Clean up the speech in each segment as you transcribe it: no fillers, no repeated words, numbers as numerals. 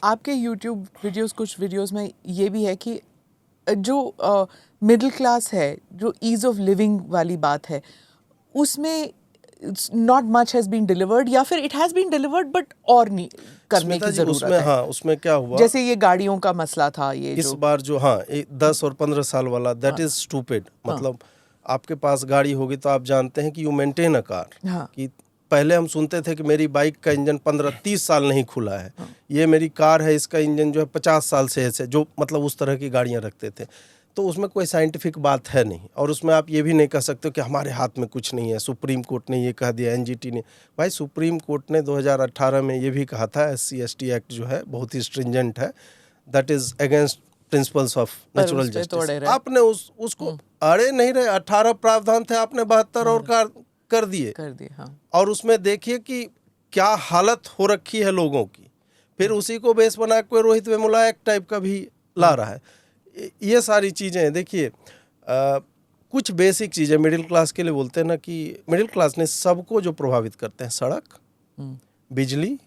आपके YouTube videos, कुछ videos में ये भी है कि जो मिडिल क्लास है, जो ईज ऑफ लिविंग वाली बात है, उसमें not much has been delivered, या फिर it has been delivered but और नहीं करने की जरूरत उसमें, है। हाँ, उसमें क्या हुआ, जैसे ये गाड़ियों का मसला था, ये इस जो बार जो, हाँ, 10 और 15 साल वाला, दैट इज स्टूपिड। मतलब आपके पास गाड़ी होगी तो आप जानते हैं कि यू मेंटेन अ कार। कि पहले हम सुनते थे कि मेरी बाइक का इंजन 15-30 साल नहीं खुला है, ये मेरी कार है, इसका इंजन जो है 50 साल से है, जो मतलब उस तरह की गाड़ियां रखते थे। तो उसमें कोई साइंटिफिक बात है नहीं, और उसमें आप ये भी नहीं कह सकते कि हमारे हाथ में कुछ नहीं है, सुप्रीम कोर्ट ने ये कह दिया, एनजीटी ने। भाई, सुप्रीम कोर्ट ने 2018 में ये भी कहा था, SC/ST एक्ट जो है बहुत ही स्ट्रिंजेंट है, that is against principles of natural justice. आपने उसको अड़े नहीं रहे, 18 प्रावधान थे, आपने 72 और कर दिए। हाँ। और उसमें देखिए कि क्या हालत हो रखी है लोगों की। फिर उसी को बेस बना कोई रोहित वेमुला एक टाइप का भी ला रहा है। ये सारी चीज़ें देखिए, कुछ बेसिक चीज़ें मिडिल क्लास के लिए बोलते हैं ना, कि मिडिल क्लास ने सबको जो प्रभावित करते हैं, सड़क, बिजली,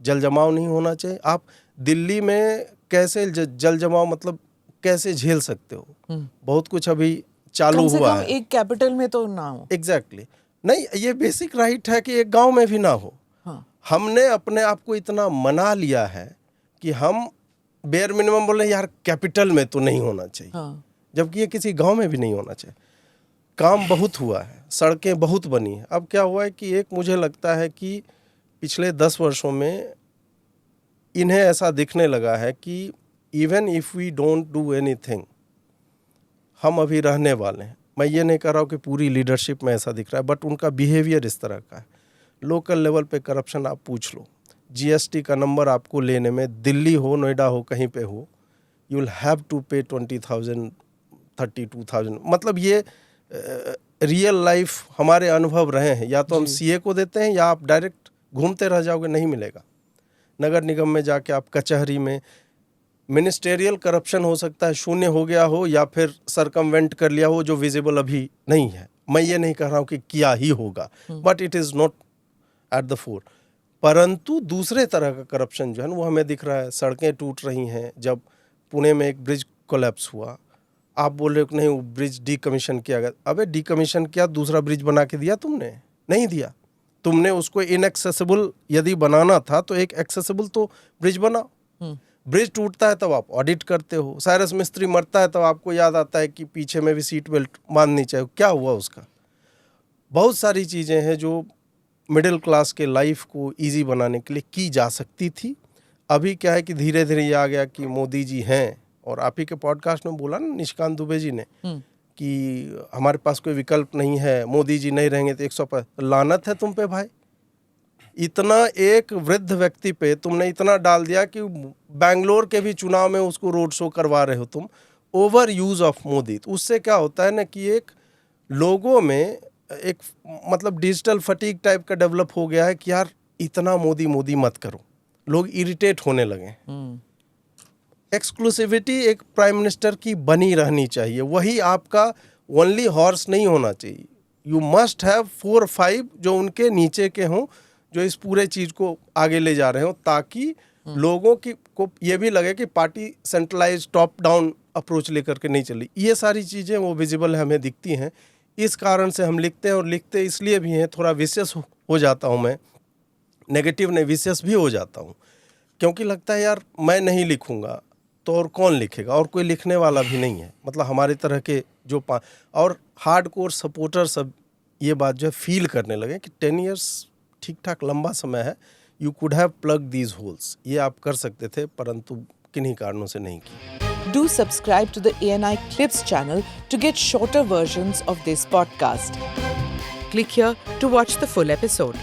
जल जमाव नहीं होना चाहिए। आप दिल्ली में कैसे जल जमाव मतलब कैसे झेल सकते हो? बहुत कुछ अभी चालू हुआ है। एक कैपिटल में तो ना हो। एग्जैक्टली नहीं, ये बेसिक राइट है कि एक गांव में भी ना हो। हमने अपने आप को इतना मना लिया है कि हम बेयर मिनिमम बोले यार कैपिटल में तो नहीं होना चाहिए, जबकि ये किसी गांव में भी नहीं होना चाहिए। काम बहुत हुआ है, सड़कें बहुत बनी हैं। अब क्या हुआ है कि एक मुझे लगता है कि पिछले 10 वर्षों में इन्हें ऐसा दिखने लगा है कि even if we don't do anything, हम अभी रहने वाले हैं। मैं ये नहीं कह रहा हूँ कि पूरी लीडरशिप में ऐसा दिख रहा है, बट उनका बिहेवियर इस तरह का है। लोकल लेवल पे करप्शन आप पूछ लो, GST का नंबर आपको लेने में, दिल्ली हो, नोएडा हो, कहीं पे हो, यू विल हैव टू पे 20,000, 32,000। मतलब ये रियल लाइफ हमारे अनुभव रहे हैं। या तो हम CA को देते हैं, या आप डायरेक्ट घूमते रह जाओगे, नहीं मिलेगा। नगर निगम में जाके आप कचहरी में, मिनिस्टेरियल करप्शन हो सकता है शून्य हो गया हो, या फिर सरकमवेंट कर लिया हो, जो विजिबल अभी नहीं है। मैं ये नहीं कह रहा हूँ कि किया ही होगा, but it is not at the four. परंतु दूसरे तरह का करप्शन जो है ना, वो हमें दिख रहा है। सड़कें टूट रही हैं। जब पुणे में एक ब्रिज कोलैप्स हुआ, आप बोल रहे हो कि नहीं वो ब्रिज डीकमीशन किया गया। अबे डीकमीशन किया, दूसरा ब्रिज बना के दिया तुमने? नहीं दिया। तुमने उसको इनएक्सेसिबल यदि बनाना था तो एक एक्सेसिबल तो ब्रिज बनाओ। ब्रिज टूटता है तब आप ऑडिट करते हो। साइरस मिस्त्री मरता है तब आपको याद आता है कि पीछे में भी सीट बेल्ट बांधनी चाहिए। क्या हुआ उसका? बहुत सारी चीज़ें हैं जो मिडिल क्लास के लाइफ को इजी बनाने के लिए की जा सकती थी। अभी क्या है कि धीरे धीरे ये आ गया कि मोदी जी हैं, और आप ही के पॉडकास्ट में बोला ना निशिकांत दुबे जी ने कि हमारे पास कोई विकल्प नहीं है, मोदी जी नहीं रहेंगे तो 100%। लानत है तुम पे भाई, इतना एक वृद्ध व्यक्ति पे तुमने इतना डाल दिया कि बेंगलोर के भी चुनाव में उसको रोड शो करवा रहे हो तुम। Over use of Modi. तो उससे क्या होता है ना कि एक लोगों में एक मतलब डिजिटल फटीग टाइप का डेवलप हो गया है कि यार इतना मोदी मोदी मत करो, लोग इरिटेट होने लगे। एक्सक्लूसिविटी एक प्राइम मिनिस्टर की बनी रहनी चाहिए, वही आपका ओनली हॉर्स नहीं होना चाहिए। यू मस्ट हैव 4 or 5 जो उनके नीचे के हों, जो इस पूरे चीज़ को आगे ले जा रहे हो, ताकि लोगों की को ये भी लगे कि party centralise top down approach लेकर के नहीं चली। ये सारी चीज़ें वो विजिबल हमें दिखती हैं। इस कारण से हम लिखते हैं, और लिखते इसलिए भी हैं, थोड़ा विशेष हो जाता हूँ मैं, नेगेटिव नहीं विशेष भी हो जाता हूँ, क्योंकि लगता है यार मैं नहीं लिखूँगा तो और कौन लिखेगा, और कोई लिखने वाला भी नहीं है। मतलब हमारे तरह के जो और हार्डकोर सपोर्टर सब ये बात जो है फील करने लगे कि 10 years ठीक ठाक लंबा समय है, you could have plug these holes. ये आप कर सकते थे, परंतु किन्हीं कारणों से नहीं किया। Do subscribe to the ANI Clips channel to get shorter versions of this podcast. Click here to watch the full episode.